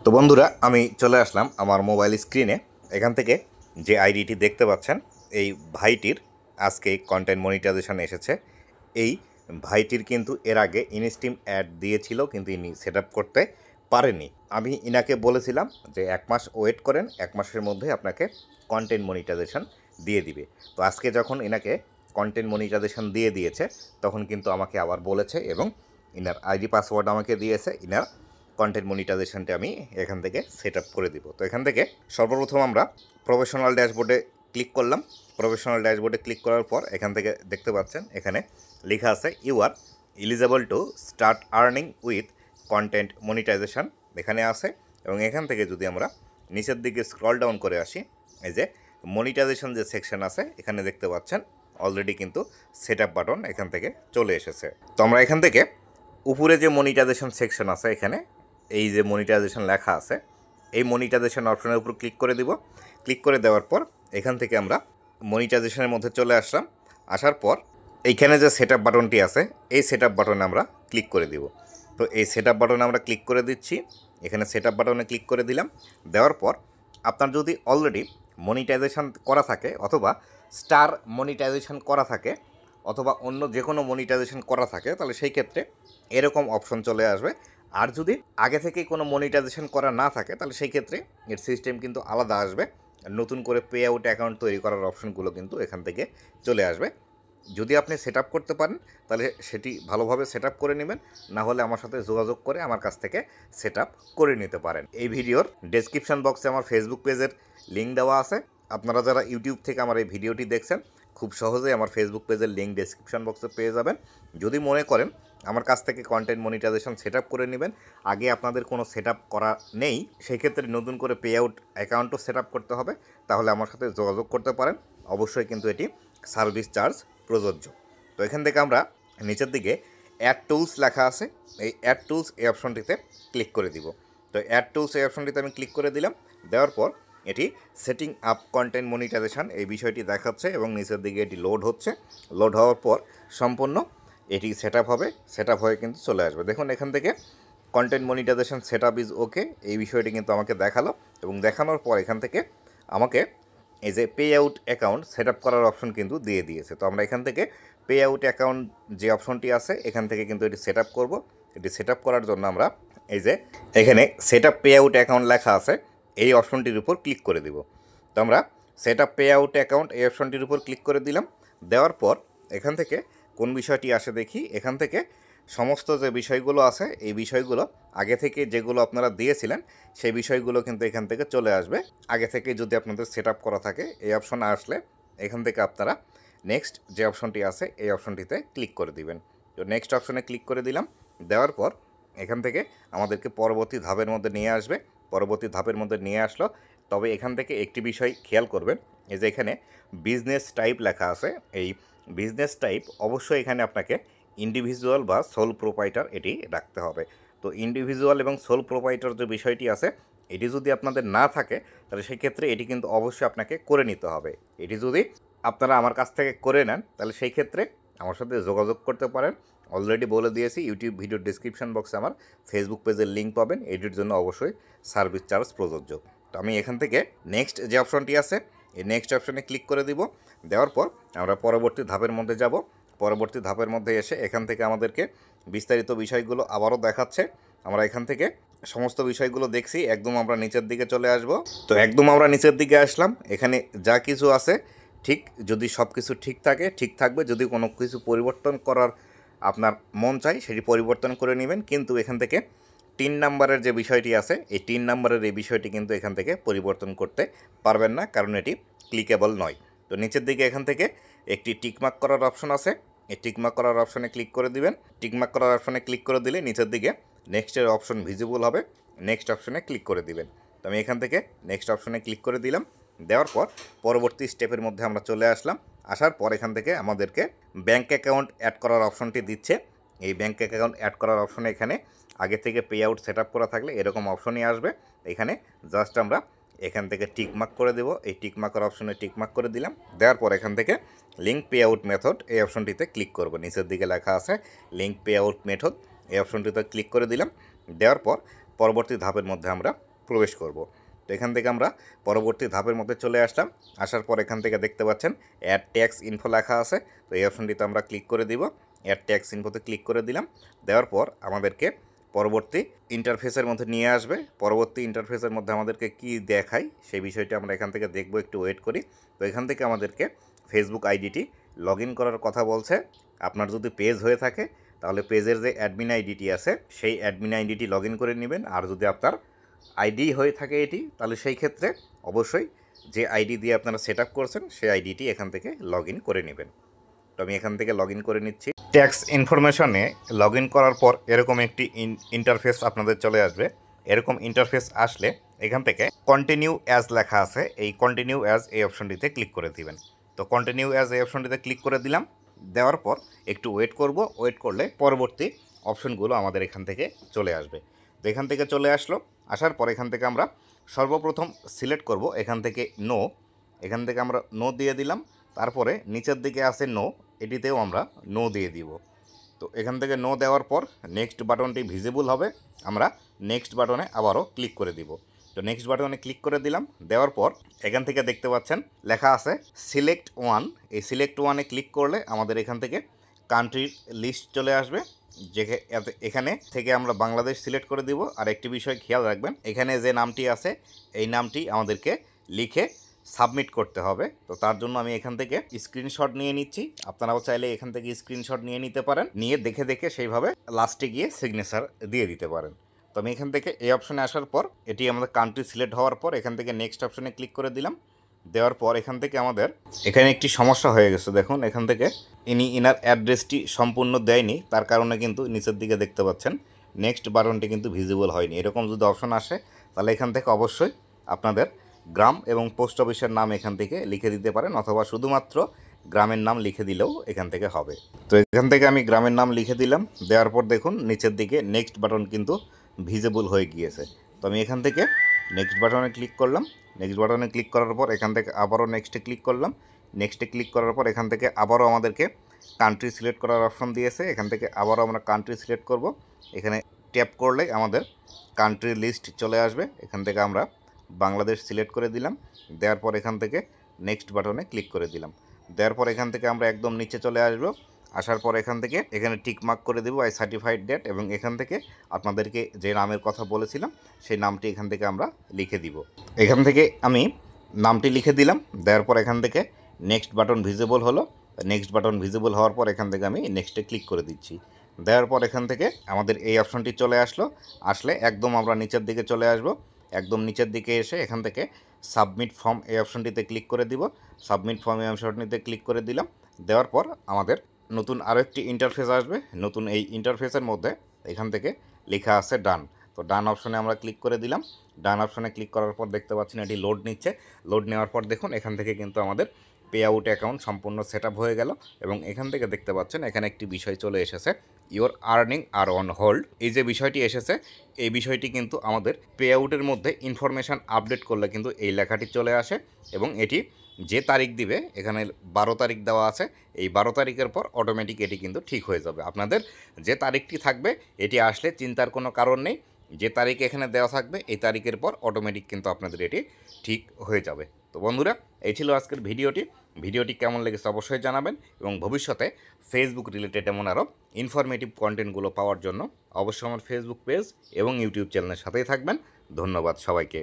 তো বন্ধুরা, আমি চলে আসলাম আমার মোবাইল স্ক্রিনে। এখান থেকে যে আইডিটি দেখতে পাচ্ছেন, এই ভাইটির আজকে কন্টেন্ট মনিটাইজেশন এসেছে। এই ভাইটির কিন্তু এর আগে ইনস্টিম অ্যাড দিয়েছিল, কিন্তু ইনি সেট আপ করতে পারেনি। আমি ইনাকে বলেছিলাম যে 1 মাস ওয়েট করেন, 1 মাসের মধ্যে আপনাকে কন্টেন্ট মনিটাইজেশন দিয়ে দিবে। তো আজকে যখন ইনাকে কন্টেন্ট মনিটাইজেশন দিয়ে দিয়েছে, তখন কিন্তু আমাকে আবার বলেছে এবং ইনার আইডি পাসওয়ার্ড আমাকে দিয়েছে। ইনার কন্টেন্ট মনিটাইজেশনটা আমি এখান থেকে সেট আপ করে দিব। তো এখান থেকে সর্বপ্রথম আমরা প্রফেশনাল ড্যাশবোর্ডে ক্লিক করলাম। প্রফেশনাল ড্যাশবোর্ডে ক্লিক করার পর এখান থেকে দেখতে পাচ্ছেন এখানে লেখা আছে you are eligible to start earning with content monetization এখানে আছে। এবং এখান থেকে যদি আমরা নিচের দিকে স্ক্রল ডাউন করে আসি, এই যে মনিটাইজেশন যে সেকশন আছে এখানে দেখতে পাচ্ছেন অলরেডি কিন্তু সেট আপ বাটন এখান থেকে চলে এসেছে। তো আমরা এখান থেকে উপরে যে মনিটাইজেশন সেকশন আছে, এখানে এই যে মনিটাইজেশন লেখা আছে, এই মনিটাইজেশন অপশনের উপর ক্লিক করে দিব। ক্লিক করে দেওয়ার পর এখান থেকে আমরা মনিটাইজেশনের মধ্যে চলে আসলাম। আসার পর এইখানে যে সেট আপ বাটনটি আছে, এই সেট আপ বাটনে আমরা ক্লিক করে দিব। তো এই সেট আপ বাটনে আমরা ক্লিক করে দিচ্ছি। এখানে সেট আপ বাটনে ক্লিক করে দিলাম। দেওয়ার পর আপনার যদি অলরেডি মনিটাইজেশন করা থাকে, অথবা স্টার মনিটাইজেশন করা থাকে, অথবা অন্য যে কোনো মনিটাইজেশন করা থাকে, তাহলে সেই ক্ষেত্রে এরকম অপশন চলে আসবে। আর যদি আগে থেকেই কোনো মনিটাইজেশন করা না থাকে, তাহলে সেই ক্ষেত্রে এর সিস্টেম কিন্তু আলাদা আসবে। নতুন করে পে আউট অ্যাকাউন্ট তৈরি করার অপশনগুলো কিন্তু এখান থেকে চলে আসবে। যদি আপনি সেট আপ করতে পারেন, তাহলে সেটি ভালোভাবে সেট আপ করে নেবেন। না হলে আমার সাথে যোগাযোগ করে আমার কাছ থেকে সেট আপ করে নিতে পারেন। এই ভিডিওর ডেসক্রিপশন বক্সে আমার ফেসবুক পেজের লিঙ্ক দেওয়া আছে। আপনারা যারা ইউটিউব থেকে আমার এই ভিডিওটি দেখছেন, খুব সহজেই আমার ফেসবুক পেজের লিঙ্ক ডেসক্রিপশন বক্সে পেয়ে যাবেন। যদি মনে করেন আমার কাছ থেকে কন্টেন্ট মনিটাইজেশন সেট আপ করে নেবেন, আগে আপনাদের কোনো সেট আপ করা নেই, সেই ক্ষেত্রে নতুন করে পে আউট অ্যাকাউন্টও সেট আপ করতে হবে, তাহলে আমার সাথে যোগাযোগ করতে পারেন। অবশ্যই কিন্তু এটি সার্ভিস চার্জ প্রযোজ্য। তো এখান থেকে আমরা নিচের দিকে অ্যাড টুলস লেখা আছে, এই অ্যাড টুলস এই অপশনটিতে ক্লিক করে দিব। তো অ্যাড টুলস এই অপশনটিতে আমি ক্লিক করে দিলাম। দেওয়ার পর এটি সেটিং আপ কন্টেন্ট মনিটাইজেশন এই বিষয়টি দেখাচ্ছে এবং নিচের দিকে এটি লোড হচ্ছে। লোড হওয়ার পর সম্পূর্ণ এটি সেট আপ হবে। সেট আপ হয়ে কিন্তু চলে আসবে। দেখুন এখান থেকে content monetization set up is okay, এই বিষয়টি কিন্তু আমাকে দেখালো। এবং দেখানোর পর এখান থেকে আমাকে এই যে pay out account set up করার অপশন কিন্তু দিয়ে দিয়েছে। তো আমরা এখান থেকে পে আউট অ্যাকাউন্ট যে অপশনটি আছে, এখান থেকে কিন্তু এটি সেট আপ করবো। এটি সেট আপ করার জন্য আমরা এই যে এখানে set up pay out account লেখা আছে, এই অপশনটির উপর ক্লিক করে দিব। তো আমরা set up pay out account এই অপশনটির উপর ক্লিক করে দিলাম। দেওয়ার পর এখান থেকে কোন বিষয়টি আসে দেখি। এখান থেকে সমস্ত যে বিষয়গুলো আছে, এই বিষয়গুলো আগে থেকে যেগুলো আপনারা দিয়েছিলেন, সেই বিষয়গুলো কিন্তু এখান থেকে চলে আসবে। আগে থেকে যদি আপনাদের সেট আপ করা থাকে, এই অপশন আসলে এখান থেকে আপনারা নেক্সট যে অপশনটি আছে, এই অপশনটিতে ক্লিক করে দিবেন। তো নেক্সট অপশনে ক্লিক করে দিলাম। দেওয়ার পর এখান থেকে আমাদেরকে পরবর্তী ধাপের মধ্যে নিয়ে আসবে। পরবর্তী ধাপের মধ্যে নিয়ে আসলো। তবে এখান থেকে একটি বিষয় খেয়াল করবেন, এই যে এখানে বিজনেস টাইপ লেখা আছে, এই বিজনেস টাইপ অবশ্যই এখানে আপনাকে ইন্ডিভিজুয়াল বা সোল প্রোপাইটার এটি রাখতে হবে। তো ইন্ডিভিজুয়াল এবং সোল প্রোপাইটার যে বিষয়টি আছে, এটি যদি আপনাদের না থাকে, তাহলে সেক্ষেত্রে এটি কিন্তু অবশ্যই আপনাকে করে নিতে হবে। এটি যদি আপনারা আমার কাছ থেকে করে নেন, তাহলে সেই ক্ষেত্রে আমার সাথে যোগাযোগ করতে পারেন। অলরেডি বলে দিয়েছি, ইউটিউব ভিডিও ডিসক্রিপশন বক্সে আমার ফেসবুক পেজের লিঙ্ক পাবেন। এটির জন্য অবশ্যই সার্ভিস চার্জ প্রযোজ্য। তো আমি এখান থেকে নেক্সট যে অপশনটি আছে, এই নেক্সট অপশনে ক্লিক করে দিব। দেওয়ার পর আমরা পরবর্তী ধাপের মধ্যে যাব। পরবর্তী ধাপের মধ্যে এসে এখান থেকে আমাদেরকে বিস্তারিত বিষয়গুলো আবারও দেখাচ্ছে। আমরা এখান থেকে সমস্ত বিষয়গুলো দেখছি। একদম আমরা নিচের দিকে চলে আসব। তো একদম আমরা নিচের দিকে আসলাম। এখানে যা কিছু আছে ঠিক, যদি সব কিছু ঠিক থাকে ঠিক থাকবে। যদি কোনো কিছু পরিবর্তন করার আপনার মন চাই, সেটি পরিবর্তন করে নেবেন। কিন্তু এখান থেকে 3 নাম্বারের যে বিষয়টি আছে, এই 3 নাম্বারের এই বিষয়টি কিন্তু এখান থেকে পরিবর্তন করতে পারবেন না, কারণ এটি ক্লিকেবল নয়। তো নিচের দিকে এখান থেকে একটি টিকমার্ক করার অপশন আছে, এই টিকমার্ক করার অপশনে ক্লিক করে দিবেন। টিকমার্ক করার অপশনে ক্লিক করে দিলে নিচের দিকে নেক্সটের অপশন ভিজিবল হবে। নেক্সট অপশনে ক্লিক করে দিবেন। তো আমি এখান থেকে নেক্সট অপশনে ক্লিক করে দিলাম। দেওয়ার পর পরবর্তী স্টেপের মধ্যে আমরা চলে আসলাম। আসার পর এখান থেকে আমাদেরকে ব্যাঙ্ক অ্যাকাউন্ট অ্যাড করার অপশনটি দিচ্ছে। এই ব্যাঙ্ক অ্যাকাউন্ট অ্যাড করার অপশনে এখানে আগে থেকে পে আউট সেট আপ করা থাকলে এরকম অপশনই আসবে। এখানে জাস্ট আমরা এখান থেকে টিকমার্ক করে দেব। এই টিকমার্কের অপশনে টিকমার্ক করে দিলাম। দেওয়ার পর এখান থেকে লিঙ্ক পে আউট মেথড এই অপশনটিতে ক্লিক করব। নিচের দিকে লেখা আছে লিঙ্ক পে আউট মেথড, এই অপশনটিতে ক্লিক করে দিলাম। দেওয়ার পর পরবর্তী ধাপের মধ্যে আমরা প্রবেশ করব। তো এখান থেকে আমরা পরবর্তী ধাপের মধ্যে চলে আসলাম। আসার পর এখান থেকে দেখতে পাচ্ছেন অ্যাড ট্যাক্স ইনফো লেখা আছে। তো এই অপশনটিতে আমরা ক্লিক করে দিব। অ্যাড ট্যাক্স ইনফোতে ক্লিক করে দিলাম। দেওয়ার পর আমাদেরকে পরবর্তী ইন্টারফেসের মধ্যে নিয়ে আসবে। পরবর্তী ইন্টারফেসের মধ্যে আমাদেরকে কি দেখায় সেই বিষয়টি আমরা এখান থেকে দেখব, একটু ওয়েট করি। তো এখান থেকে আমাদেরকে ফেসবুক আইডিটি লগ ইন করার কথা বলছে। আপনার যদি পেজ হয়ে থাকে তাহলে পেজের যে অ্যাডমিন আইডিটি আছে সেই অ্যাডমিন আইডিটি লগ ইন করে নেবেন। আর যদি আপনার আইডি হয়ে থাকে এটি, তাহলে সেই ক্ষেত্রে অবশ্যই যে আইডি দিয়ে আপনারা সেট আপ করছেন সেই আইডিটি এখান থেকে লগ ইন করে নেবেন। তো আমি এখান থেকে লগ ইন করে নিচ্ছি। ট্যাক্স ইনফরমেশনে লগ ইন করার পর এরকম একটি ইন্টারফেস আপনাদের চলে আসবে। এরকম ইন্টারফেস আসলে এখান থেকে কন্টিনিউ অ্যাজ লেখা আছে, এই কন্টিনিউ অ্যাজ এই অপশনটিতে ক্লিক করে দিবেন। তো কন্টিনিউ অ্যাজ এই অপশনটিতে ক্লিক করে দিলাম। দেওয়ার পর একটু ওয়েট করব। ওয়েট করলে পরবর্তী অপশনগুলো আমাদের এখান থেকে চলে আসবে। তো এখান থেকে চলে আসলো। আসার পর এখান থেকে আমরা সর্বপ্রথম সিলেক্ট করব এখান থেকে নো। এখান থেকে আমরা নো দিয়ে দিলাম। তারপরে নিচের দিকে আছে নো, এটিতেও আমরা নো দিয়ে দিব। তো এখান থেকে নো দেওয়ার পর নেক্সট বাটনটি ভিজিবল হবে। আমরা নেক্সট বাটনে আবারও ক্লিক করে দিব। তো নেক্সট বাটনে ক্লিক করে দিলাম। দেওয়ার পর এখান থেকে দেখতে পাচ্ছেন লেখা আছে সিলেক্ট ওয়ান। এই সিলেক্ট ওয়ানে ক্লিক করলে আমাদের এখান থেকে কান্ট্রির লিস্ট চলে আসবে। যে এখানে থেকে আমরা বাংলাদেশ সিলেক্ট করে দিব। আর একটি বিষয় খেয়াল রাখবেন, এখানে যে নামটি আছে এই নামটি আমাদেরকে লিখে সাবমিট করতে হবে। তো তার জন্য আমি এখান থেকে স্ক্রিনশট নিয়ে নিচ্ছি। আপনারাও চাইলে এখান থেকে স্ক্রিনশট নিয়ে নিতে পারেন, নিয়ে দেখে দেখে সেইভাবে লাস্টে গিয়ে সিগনেচার দিয়ে দিতে পারেন। তো আমি এখান থেকে এই অপশনে আসার পর এটি আমাদের কান্ট্রি সিলেক্ট হওয়ার পর এখান থেকে নেক্সট অপশনে ক্লিক করে দিলাম। দেওয়ার পর এখান থেকে আমাদের এখানে একটি সমস্যা হয়ে গেছে। দেখুন এখান থেকে ইনার অ্যাড্রেসটি সম্পূর্ণ দেয়নি, তার কারণে কিন্তু নিচের দিকে দেখতে পাচ্ছেন নেক্সট বাটনটি কিন্তু ভিজিবল হয়নি। এরকম যদি অপশন আসে তাহলে এখান থেকে অবশ্যই আপনাদের গ্রাম এবং পোস্ট অফিসের নাম এখান থেকে লিখে দিতে পারেন, অথবা শুধুমাত্র গ্রামের নাম লিখে দিলেও এখান থেকে হবে। তো এখান থেকে আমি গ্রামের নাম লিখে দিলাম। দেওয়ার পর দেখুন নিচের দিকে নেক্সট বাটন কিন্তু ভিজিবল হয়ে গিয়েছে। তো আমি এখান থেকে নেক্সট বাটনে ক্লিক করলাম। নেক্সট বাটনে ক্লিক করার পর এখান থেকে আবারও নেক্সটে ক্লিক করলাম। নেক্সটে ক্লিক করার পর এখান থেকে আবারও আমাদেরকে কান্ট্রি সিলেক্ট করার অপশন দিয়েছে। এখান থেকে আবারও আমরা কান্ট্রি সিলেক্ট করব। এখানে ট্যাপ করলেই আমাদের কান্ট্রির লিস্ট চলে আসবে। এখান থেকে আমরা বাংলাদেশ সিলেক্ট করে দিলাম। দেওয়ার পর এখান থেকে নেক্সট বাটনে ক্লিক করে দিলাম। দেওয়ার পর এখান থেকে আমরা একদম নিচে চলে আসব। আসার পর এখান থেকে এখানে টিক মার্ক করে দেবো আই সার্টিফাইড ডেট, এবং এখান থেকে আপনাদেরকে যে নামের কথা বলেছিলাম সেই নামটি এখান থেকে আমরা লিখে দিব। এখান থেকে আমি নামটি লিখে দিলাম। দেওয়ার পর এখান থেকে নেক্সট বাটন ভিজিবল হলো। নেক্সট বাটন ভিজিবল হওয়ার পর এখান থেকে আমি নেক্সটে ক্লিক করে দিচ্ছি। দেওয়ার পর এখান থেকে আমাদের এই অপশনটি চলে আসলে একদম আমরা নিচের দিকে চলে আসব। একদম নিচের দিকে এসে এখান থেকে সাবমিট ফর্ম এই অপশনটিতে ক্লিক করে দিব। সাবমিট ফর্ম এই অপশনটিতে ক্লিক করে দিলাম। দেওয়ার পর আমাদের নতুন আরও একটি ইন্টারফেস আসবে। নতুন এই ইন্টারফেসের মধ্যে এখান থেকে লেখা আছে ডান। তো ডান অপশনে আমরা ক্লিক করে দিলাম। ডান অপশনে ক্লিক করার পর দেখতে পাচ্ছেন এটি লোড নিচ্ছে। লোড নেওয়ার পর দেখুন এখান থেকে কিন্তু আমাদের পে আউট অ্যাকাউন্ট সম্পূর্ণ সেট আপ হয়ে গেল, এবং এখান থেকে দেখতে পাচ্ছেন এখানে একটি বিষয় চলে এসেছে, your earning are on hold. এই যে বিষয়টি এসেছে এই বিষয়টি কিন্তু আমাদের পে আউটের মধ্যে ইনফরমেশান আপডেট করলে কিন্তু এই লেখাটি চলে আসে, এবং এটি যে তারিখ দিবে এখানে 12 তারিখ দেওয়া আছে। এই 12 তারিখের পর অটোমেটিক এটি কিন্তু ঠিক হয়ে যাবে। আপনাদের যে তারিখটি থাকবে এটি আসলে চিন্তার কোনো কারণ নেই। যে তারিখ এখানে দেওয়া থাকবে এই তারিখের পর অটোমেটিক কিন্তু আপনাদের এটি ঠিক হয়ে যাবে। তো বন্ধুরা, এই ছিল আজকের ভিডিওটি কেমন লেগেছে অবশ্যই জানাবেন, এবং ভবিষ্যতে ফেসবুক রিলেটেড এমন আরও ইনফরমেটিভ কন্টেন্টগুলো পাওয়ার জন্য অবশ্যই আমার ফেসবুক পেজ এবং ইউটিউব চ্যানেলের সাথেই থাকবেন। ধন্যবাদ সবাইকে।